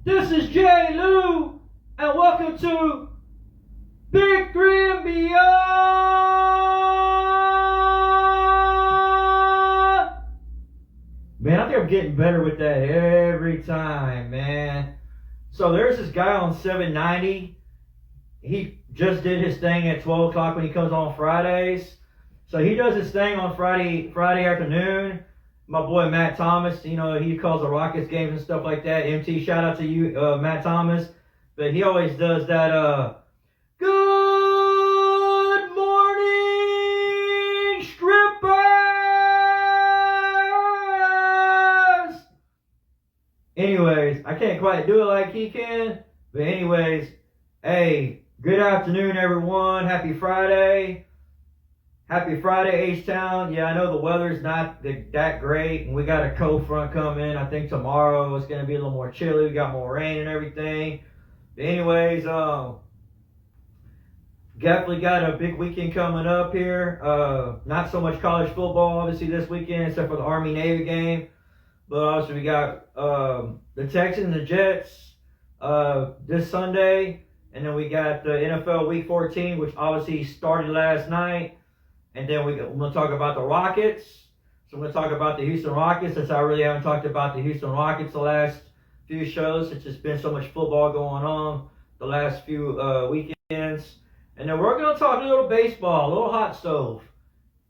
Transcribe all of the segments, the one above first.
This is J. Lou, and welcome to Big Three and Beyond. Man, I think I'm getting better with that every time, man. So there's this guy on 790. He just did his thing at 12 o'clock when he comes on Fridays. So he does his thing on Friday afternoon. My boy Matt Thomas, he calls the Rockets games and stuff like that. MT, shout out to you, Matt Thomas. But he always does that, good morning, strippers! Anyways, I can't quite do it like he can. But anyways, hey, good afternoon, everyone. Happy Friday. Happy Friday, H-Town. Yeah, I know the weather's not that great, and we got a cold front coming. I think tomorrow it's going to be a little more chilly. We got more rain and everything. But anyways, definitely got a big weekend coming up here. Not so much college football, obviously, this weekend, except for the Army-Navy game. But also we got the Texans and the Jets this Sunday. And then we got the NFL Week 14, which obviously started last night. And then we're going to talk about the Rockets. So I'm going to talk about the Houston Rockets, since I really haven't talked about the Houston Rockets the last few shows, since there's been so much football going on the last few weekends. And then we're going to talk a little baseball, a little hot stove.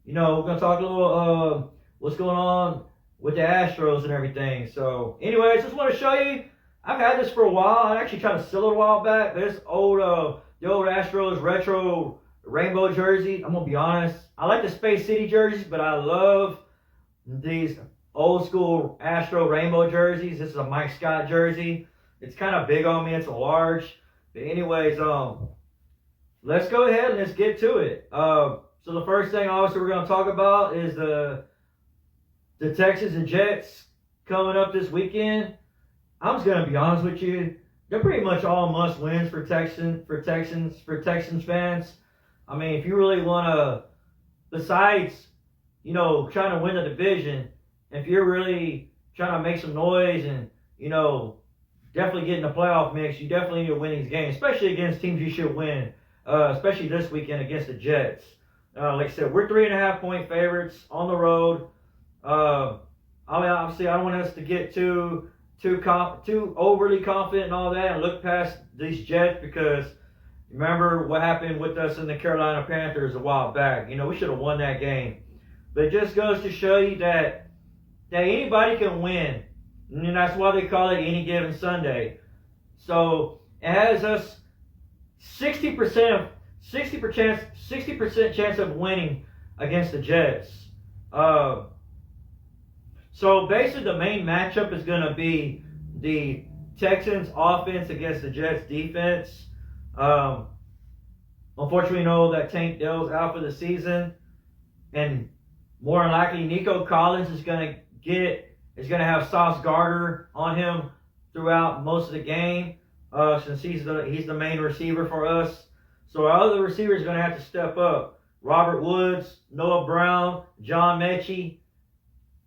We're going to talk a little what's going on with the Astros and everything. So anyways, just want to show you. I've had this for a while. I actually tried to sell it a while back. This the old Astros retro rainbow jersey. I'm gonna be honest, I like the Space City jerseys, but I love these old school Astro rainbow jerseys. This is a Mike Scott jersey. It's kind of big on me. It's a large. But anyways, let's go ahead and let's get to it. So the first thing obviously we're gonna talk about is the Texans and Jets coming up this weekend. I'm just gonna be honest with you. They're pretty much all must wins for Texans fans. I mean, if you really want to, besides, trying to win the division, if you're really trying to make some noise and, definitely get in the playoff mix, you definitely need to win these games, especially against teams you should win, especially this weekend against the Jets. Like I said, we're 3.5-point favorites on the road. Obviously, I don't want us to get too overly confident and all that and look past these Jets, because remember what happened with us in the Carolina Panthers a while back. We should have won that game. But it just goes to show you that anybody can win. And that's why they call it any given Sunday. So it has us 60% chance of winning against the Jets. So basically the main matchup is going to be the Texans offense against the Jets defense. Unfortunately, we know that Tank Dell's out for the season, and more than likely Nico Collins is going to have Sauce Gardner on him throughout most of the game, since he's the main receiver for us. So our other receivers are going to have to step up. Robert Woods, Noah Brown, John Mechie,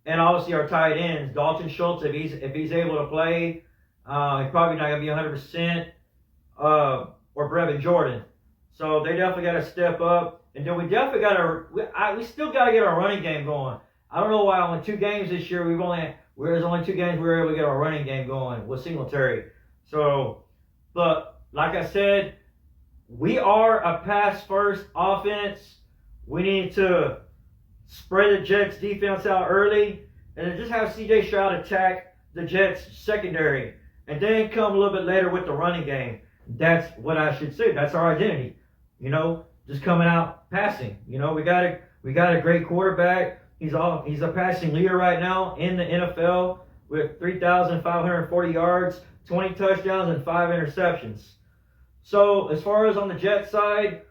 and obviously our tight ends, Dalton Schultz, if he's able to play. He's probably not going to be 100%, or Brevin Jordan. So they definitely got to step up. And then we definitely we still got to get our running game going. I don't know why only 2 games this year, there's only 2 games we were able to get our running game going with Singletary. So, but like I said, we are a pass-first offense. We need to spread the Jets defense out early, and then just have C.J. Stroud attack the Jets secondary, and then come a little bit later with the running game. That's what I should say. That's our identity. Just coming out passing. We got a great quarterback. He's a passing leader right now in the NFL with 3,540 yards, 20 touchdowns and 5 interceptions. So as far as on the Jets side,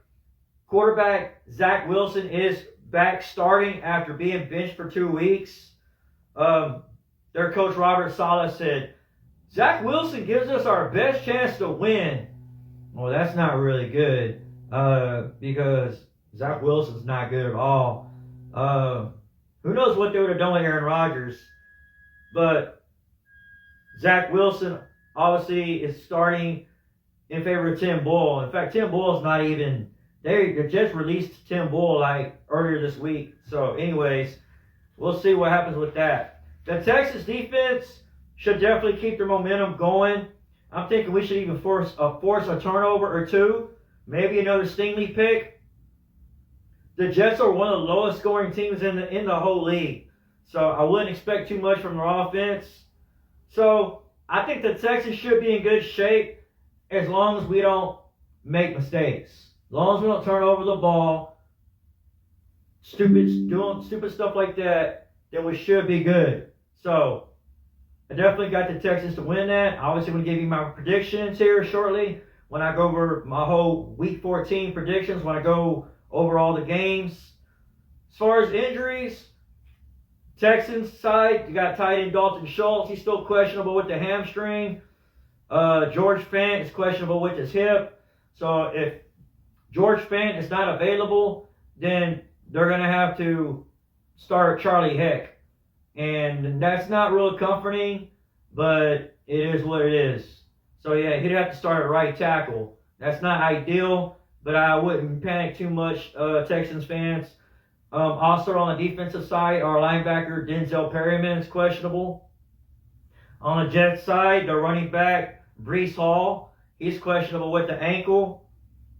quarterback Zach Wilson is back starting after being benched for 2 weeks. Their coach Robert Saleh said, Zach Wilson gives us our best chance to win. Well, that's not really good because Zach Wilson's not good at all. Who knows what they would have done with Aaron Rodgers. But Zach Wilson obviously is starting in favor of Tim Boyle. In fact, Tim Boyle's not even... They just released Tim Boyle like earlier this week. So anyways, we'll see what happens with that. The Texas defense should definitely keep their momentum going. I'm thinking we should even force a turnover or two. Maybe another Stingley pick. The Jets are one of the lowest scoring teams in the whole league. So I wouldn't expect too much from their offense. So I think the Texans should be in good shape as long as we don't make mistakes. As long as we don't turn over the ball, doing stupid stuff like that, then we should be good. So I definitely got the Texans to win that. Obviously, I'm going to give you my predictions here shortly when I go over my whole Week 14 predictions, when I go over all the games. As far as injuries, Texans side, you got tight end Dalton Schultz. He's still questionable with the hamstring. George Fant is questionable with his hip. So if George Fant is not available, then they're going to have to start Charlie Heck. And that's not real comforting, but it is what it is. So yeah, he'd have to start at right tackle. That's not ideal, but I wouldn't panic too much, Texans fans. Also on the defensive side, our linebacker Denzel Perryman is questionable. On the Jets side, their running back Breece Hall, he's questionable with the ankle.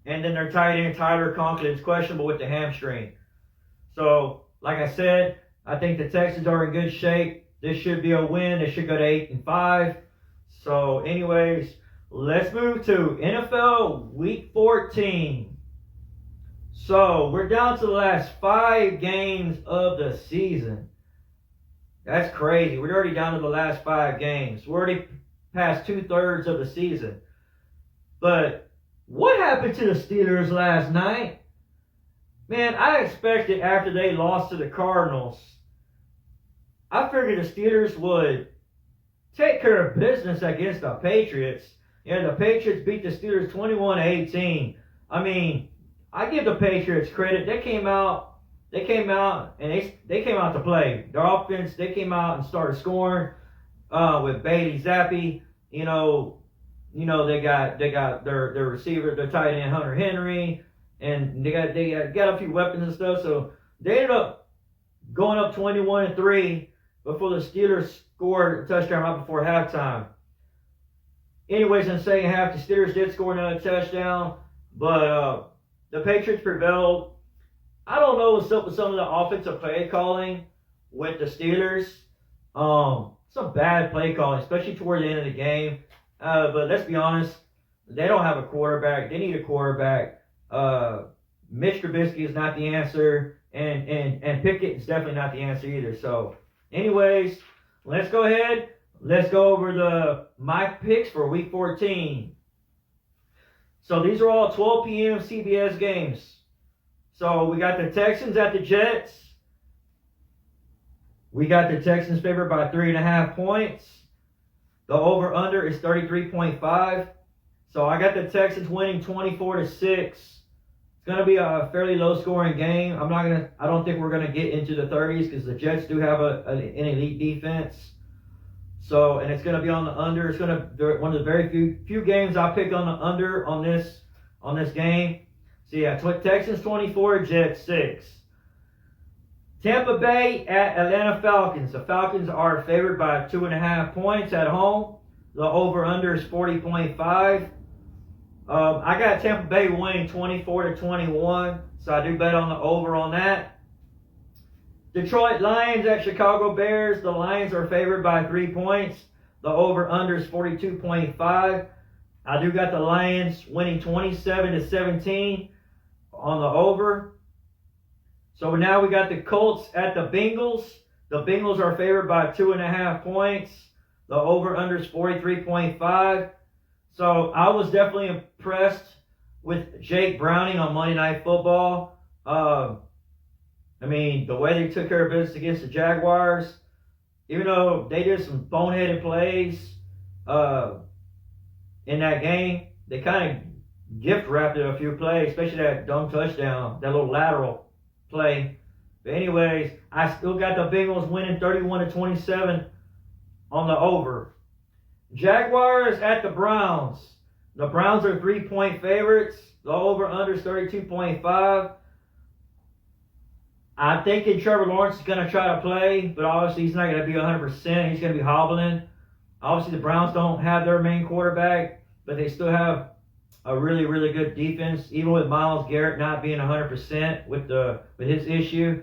And then their tight end Tyler Conklin is questionable with the hamstring. So, like I said, I think the Texans are in good shape. This should be a win. They should go to 8-5. So, anyways, let's move to NFL Week 14. So, we're down to the last 5 games of the season. That's crazy. We're already down to the last 5 games. We're already past 2/3 of the season. But what happened to the Steelers last night? Man, I expected after they lost to the Cardinals, I figured the Steelers would take care of business against the Patriots. Yeah, the Patriots beat the Steelers 21-18. I mean, I give the Patriots credit. They came out and they came out to play. Their offense, they came out and started scoring with Bailey Zappi. You know, they got their receiver, their tight end Hunter Henry, and they got a few weapons and stuff. So they ended up going up 21-3 before the Steelers scored a touchdown right before halftime. Anyways, in the second half, the Steelers did score another touchdown, but the Patriots prevailed. I don't know what's up with some of the offensive play calling with the Steelers. Some bad play calling, especially toward the end of the game. But let's be honest, they don't have a quarterback. They need a quarterback. Mitch Trubisky is not the answer, and Pickett is definitely not the answer either. So, anyways, let's go ahead. Let's go over my picks for Week 14. So these are all 12 p.m. CBS games. So we got the Texans at the Jets. We got the Texans favored by 3.5 points. The over-under is 33.5. So I got the Texans winning 24-6. It's going to be a fairly low-scoring game. I don't think we're going to get into the 30s because the Jets do have an elite defense. So, and it's going to be on the under. It's going to one of the very few games I pick on the under on this game. So yeah, Texans 24, Jets 6. Tampa Bay at Atlanta Falcons. The Falcons are favored by 2.5 points at home. The over/under is 40.5. I got Tampa Bay winning 24-21, so I do bet on the over on that. Detroit Lions at Chicago Bears. The Lions are favored by 3 points. The over/under is 42.5. I do got the Lions winning 27-17 on the over. So now we got the Colts at the Bengals. The Bengals are favored by 2.5 points. The over-under is 43.5. So I was definitely impressed with Jake Browning on Monday Night Football. I mean, the way they took care of business against the Jaguars, even though they did some boneheaded plays in that game, they kind of gift wrapped it a few plays, especially that dumb touchdown, that little lateral play. But anyways, I still got the Bengals winning 31-27 on the over. Jaguars at the Browns. The Browns are 3-point favorites. The over-under is 32.5. I'm thinking Trevor Lawrence is going to try to play, but obviously he's not going to be 100%. He's going to be hobbling. Obviously, the Browns don't have their main quarterback, but they still have a really, really good defense, even with Myles Garrett not being 100% with his issue.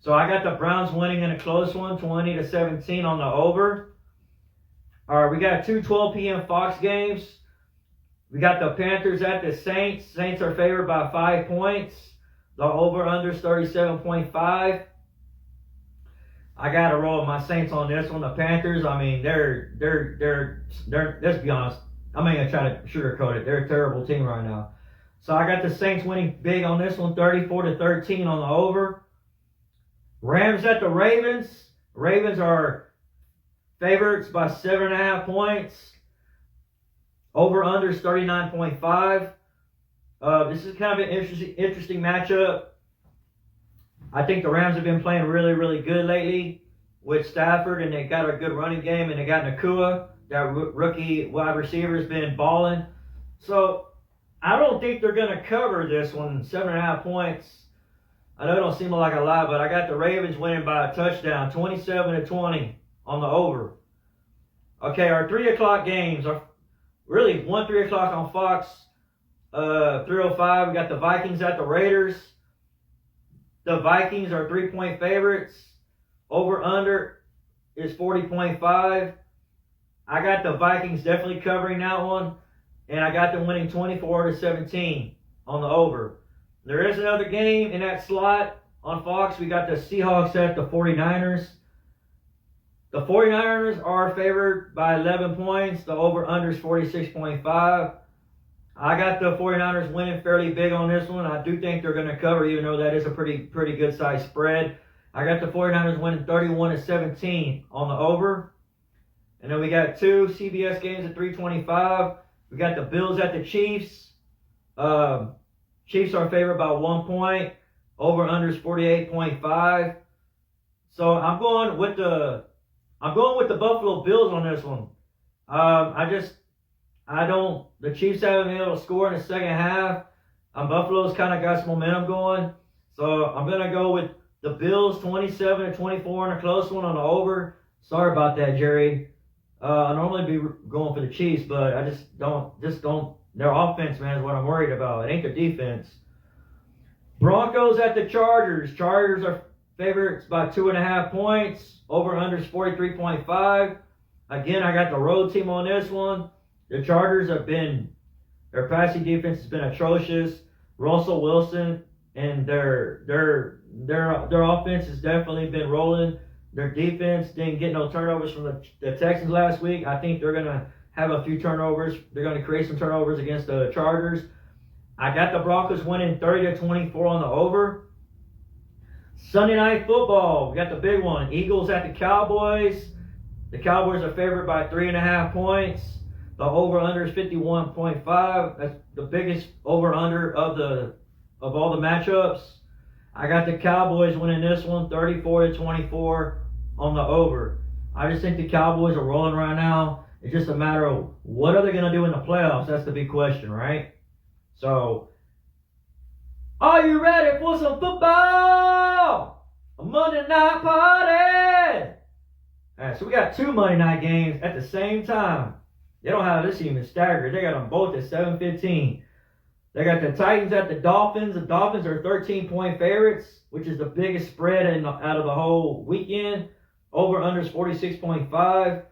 So I got the Browns winning in a close one, 20-17 on the over. All right, we got two 12 p.m. Fox games. We got the Panthers at the Saints. Saints are favored by 5 points. The over-under is 37.5. I got to roll with my Saints on this one. The Panthers, I mean, they're let's be honest. I'm not going to try to sugarcoat it. They're a terrible team right now. So I got the Saints winning big on this one, 34-13 on the over. Rams at the Ravens. Ravens are favorites by 7.5 points. Over-under is 39.5. This is kind of an interesting matchup. I think the Rams have been playing really, really good lately with Stafford, and they got a good running game, and they got Nakua, that rookie wide receiver, has been balling. So I don't think they're going to cover this one, 7.5 points. I know it don't seem like a lot, but I got the Ravens winning by a touchdown, 27-20 on the over. Okay, our 3 o'clock games are really 3 o'clock on Fox. 3:05, we got the Vikings at the Raiders. The Vikings are 3-point favorites. Over-under is 40.5. I got the Vikings definitely covering that one. And I got them winning 24-17 on the over. There is another game in that slot on Fox. We got the Seahawks at the 49ers. The 49ers are favored by 11 points. The over-under is 46.5. I got the 49ers winning fairly big on this one. I do think they're going to cover, even though that is a pretty good size spread. I got the 49ers winning 31-17 on the over. And then we got two CBS games at 3:25. We got the Bills at the Chiefs. Chiefs are favored by 1 point. Over-under is 48.5. So I'm going with the Buffalo Bills on this one. The Chiefs haven't been able to score in the second half. Buffalo's kind of got some momentum going. So I'm going to go with the Bills 27-24 in a close one on the over. Sorry about that, Jerry. I normally be going for the Chiefs, but I just don't. Their offense, man, is what I'm worried about. It ain't their defense. Broncos at the Chargers. Chargers are favorites by 2.5 points. Over-under is 43.5. Again, I got the road team on this one. The Chargers their passing defense has been atrocious. Russell Wilson and their offense has definitely been rolling. Their defense didn't get no turnovers from the Texans last week. I think they're going to have a few turnovers. They're going to create some turnovers against the Chargers. I got the Broncos winning 30-24 on the over. Sunday Night Football, we got the big one. Eagles at the Cowboys. The Cowboys are favored by 3.5 points. The over-under is 51.5. That's the biggest over-under of all the matchups. I got the Cowboys winning this one 34-24 on the over. I just think the Cowboys are rolling right now. It's just a matter of what are they going to do in the playoffs. That's the big question, right? So, are you ready for some football? A Monday night party! All right, so we got two Monday night games at the same time. They don't have this even staggered. They got them both at 7:15. They got the Titans at the Dolphins. The Dolphins are 13-point favorites, which is the biggest spread out of the whole weekend. Over-under is 46.5.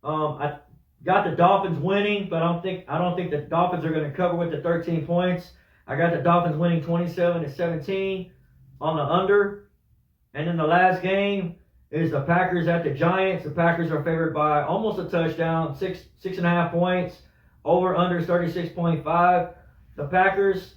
I got the Dolphins winning, but I don't think the Dolphins are going to cover with the 13 points. I got the Dolphins winning 27-17 on the under. And then the last game is the Packers at the Giants. The Packers are favored by almost a touchdown, 6.5 points. Over under 36.5. The Packers,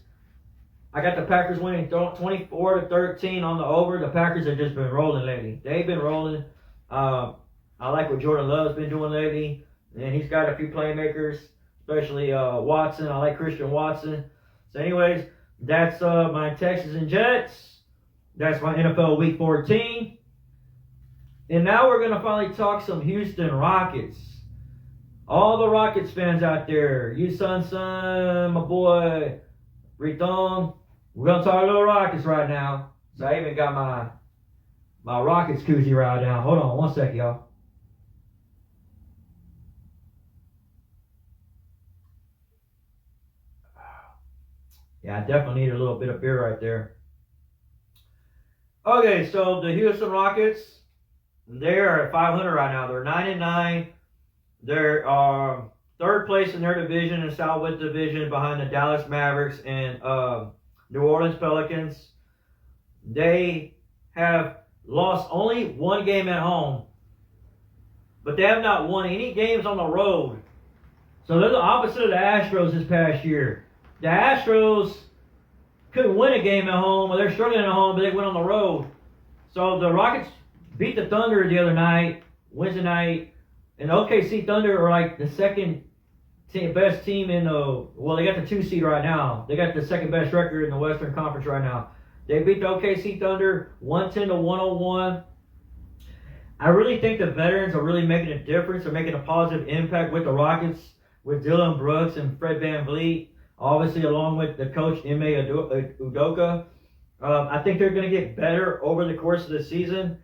I got the Packers winning 24-13 on the over. The Packers have just been rolling lately. They've been rolling. I like what Jordan Love's been doing lately, and he's got a few playmakers, especially Watson. I like Christian Watson. So, anyways, that's my Texans and Jets. That's my NFL Week 14. And now we're going to finally talk some Houston Rockets. All the Rockets fans out there, you son, my boy, Riton, we're going to talk a little Rockets right now. So I even got my Rockets koozie right now. Hold on one sec, y'all. Yeah, I definitely need a little bit of beer right there. Okay, so the Houston Rockets, they are at 500 right now. They're 9-9. They're third place in their division, in Southwest Division, behind the Dallas Mavericks and New Orleans Pelicans. They have lost only one game at home, but they have not won any games on the road. So they're the opposite of the Astros this past year. The Astros couldn't win a game at home, or they're struggling at home, but they went on the road. So the Rockets beat the Thunder the other night, Wednesday night, and the OKC Thunder are like the second best team in the, well, they got the 2 seed right now. They got the second best record in the Western Conference right now. They beat the OKC Thunder 110-101. I really think the veterans are really making a difference. They're making a positive impact with the Rockets, with Dylan Brooks and Fred VanVleet, obviously along with the coach Ime Udoka. I think they're going to get better over the course of the season.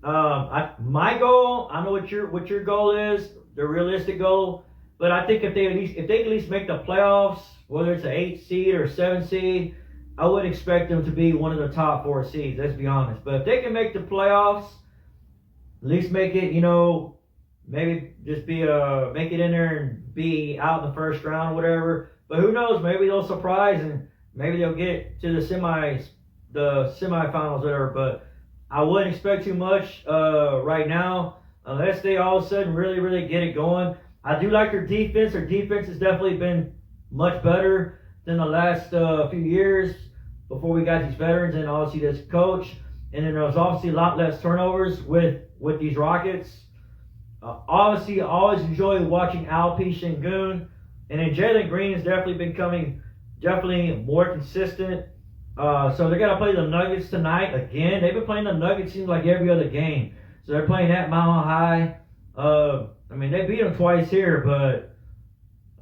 My goal, I know what your goal is, the realistic goal, but I think if they at least make the playoffs, whether it's an 8 seed or 7 seed, I would expect them to be one of the top 4 seeds. Let's be honest. But if they can make the playoffs, at least make it, maybe just make it in there and be out in the first round or whatever. But who knows? Maybe they'll surprise and maybe they'll get to the semifinals, whatever. But I wouldn't expect too much right now unless they all of a sudden really, really get it going. I do like their defense. Their defense has definitely been much better than the last few years before we got these veterans and obviously this coach. And then there's obviously a lot less turnovers with these Rockets. Obviously, I always enjoy watching Alpi Şengün. And then Jalen Green has definitely been definitely more consistent. So they're going to play the Nuggets tonight again. They've been playing the Nuggets seems like every other game. So they're playing at Mile High. They beat them twice here, but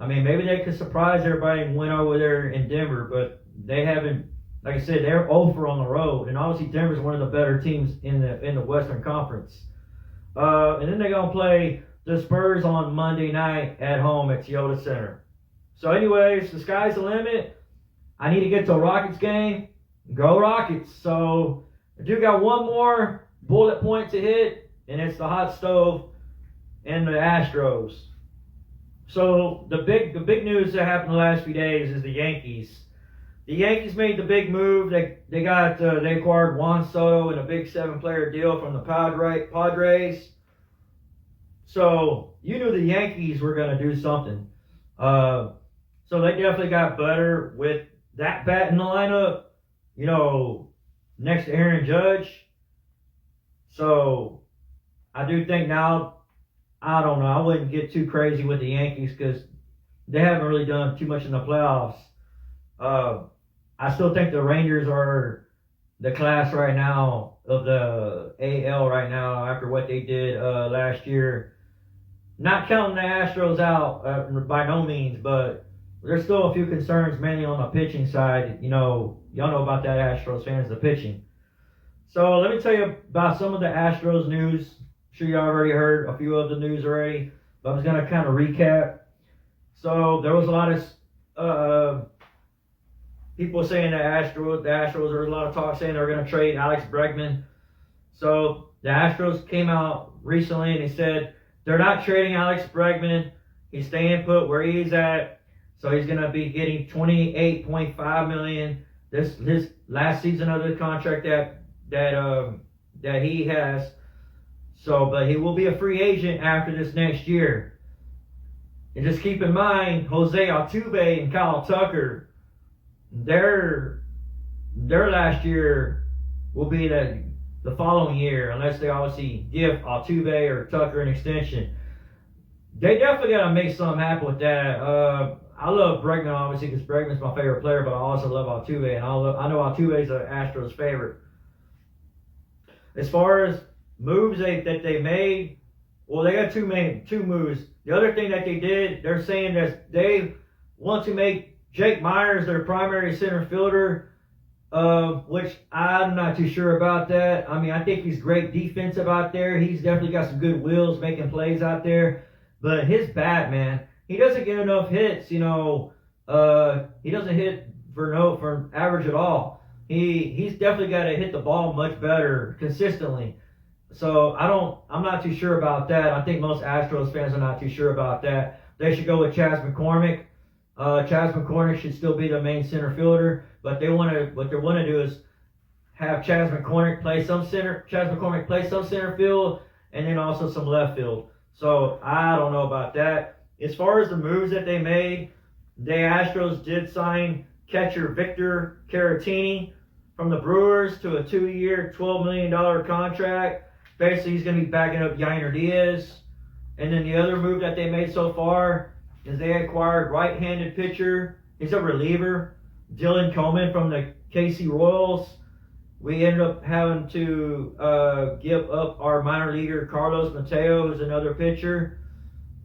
maybe they could surprise everybody and win over there in Denver. But they haven't, like I said, they're 0-for on the road. And obviously Denver's one of the better teams in the Western Conference. And then they're going to play the Spurs on Monday night at home at Toyota Center. So anyways, the sky's the limit. I need to get to a Rockets game. Go Rockets. So I do got one more bullet point to hit, and it's the hot stove and the Astros. So the big news that happened the last few days is the Yankees. The Yankees made the big move. They acquired Juan Soto in a big 7-player deal from the Padres. So you knew the Yankees were going to do something. So they definitely got better with that bat in the lineup, next to Aaron Judge. So I do think now, I don't know, I wouldn't get too crazy with the Yankees because they haven't really done too much in the playoffs. I still think the Rangers are the class right now of the AL right now after what they did last year. Not counting the Astros out by no means, but there's still a few concerns, mainly on the pitching side. Y'all know about that Astros fans, the pitching. So let me tell you about some of the Astros news. I'm sure you already heard a few of the news already, but I'm just going to kind of recap. So there was a lot of people saying the Astros, there was a lot of talk saying they're going to trade Alex Bregman. So the Astros came out recently and they said they're not trading Alex Bregman. He's staying put where he's at. So he's going to be getting $28.5 million this last season of the contract that he has. So, but he will be a free agent after this next year. And just keep in mind, Jose Altuve and Kyle Tucker, their last year will be the following year, unless they obviously give Altuve or Tucker an extension. They definitely got to make something happen with that. I love Bregman, obviously, because Bregman's my favorite player, but I also love Altuve, and I know Altuve's an Astros favorite. As far as moves that they made, well, they got two moves. The other thing that they did, they're saying that they want to make Jake Myers their primary center fielder, which I'm not too sure about that. I mean, I think he's great defensive out there. He's definitely got some good wheels making plays out there. But his bat, man, he doesn't get enough hits. He doesn't hit for average at all. He's definitely got to hit the ball much better consistently. So I'm not too sure about that. I think most Astros fans are not too sure about that. They should go with Chas McCormick. Chas McCormick should still be the main center fielder, but what they want to do is have Chas McCormick play some center field, and then also some left field. So I don't know about that. As far as the moves that they made, the Astros did sign catcher Victor Caratini from the Brewers to a 2-year, $12 million contract. Basically, he's going to be backing up Yainer Diaz. And then the other move that they made so far is they acquired right-handed pitcher. He's a reliever, Dylan Coleman from the KC Royals. We ended up having to give up our minor leaguer, Carlos Mateo, who's another pitcher.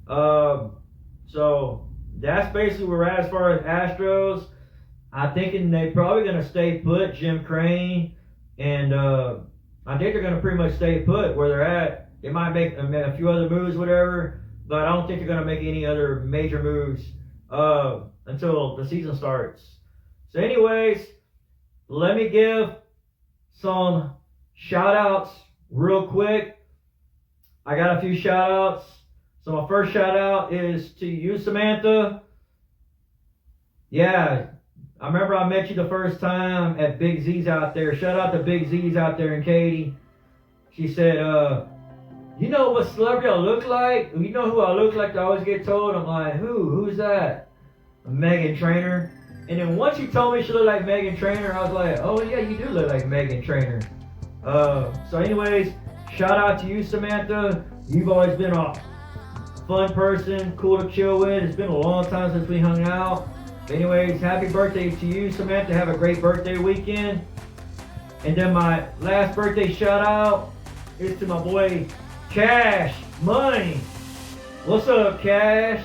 So that's basically where we're at as far as Astros. I'm thinking they're probably going to stay put, Jim Crane, and I think they're going to pretty much stay put where they're at. They might make a few other moves, whatever, but I don't think they're going to make any other major moves until the season starts. So anyways, let me give some shout-outs real quick. I got a few shout-outs. So my first shout-out is to you, Samantha. Yeah, I remember I met you the first time at Big Z's out there. Shout out to Big Z's out there in Katy. She said, you know what celebrity I look like? You know who I look like? I always get told. I'm like, who's that? Meghan Trainor. And then once she told me she looked like Meghan Trainor, I was like, oh yeah, you do look like Meghan Trainor. So anyways, shout out to you, Samantha. You've always been a fun person, cool to chill with. It's been a long time since we hung out. Anyways, happy birthday to you, Samantha. Have a great birthday weekend. And then my last birthday shout out is to my boy Cash Money. What's up, Cash?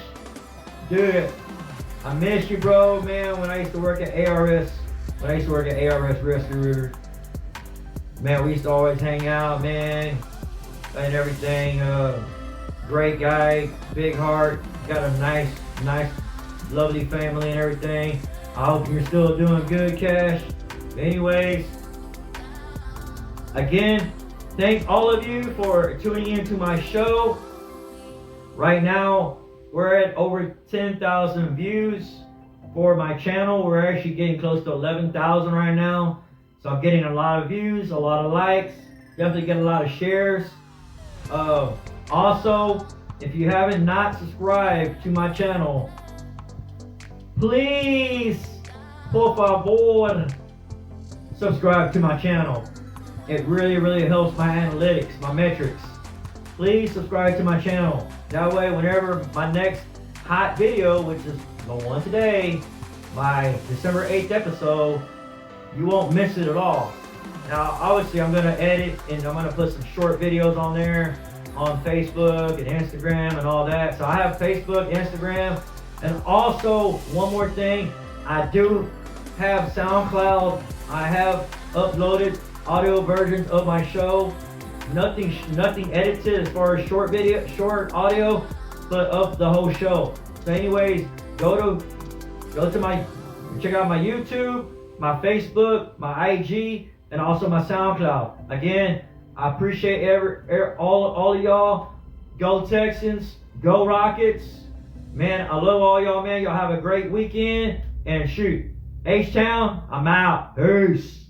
Dude, I miss you, bro, man. When I used to work at ARS Rescue Rooter, man, we used to always hang out, man, and everything. Great guy, big heart, got a nice, lovely family and everything. I hope you're still doing good, Cash. Anyways, again, thank all of you for tuning into my show. Right now, we're at over 10,000 views for my channel. We're actually getting close to 11,000 right now. So I'm getting a lot of views, a lot of likes, definitely getting a lot of shares. Also, if you haven't not subscribed to my channel, please, por favor, subscribe to my channel. It really, really helps my analytics, my metrics. Please subscribe to my channel. That way, whenever my next hot video, which is the one today, my December 8th episode, you won't miss it at all. Now, obviously, I'm going to edit and I'm going to put some short videos on there on Facebook and Instagram and all that. So I have Facebook, Instagram, and also one more thing. I do have SoundCloud. I have uploaded audio versions of my show. Nothing edited as far as short audio, but of the whole show. So anyways, go to check out my YouTube, my Facebook, my IG, and also my SoundCloud. Again, I appreciate all of y'all. Go Texans, go Rockets. Man, I love all y'all, man. Y'all have a great weekend. And shoot, H-Town, I'm out. Peace.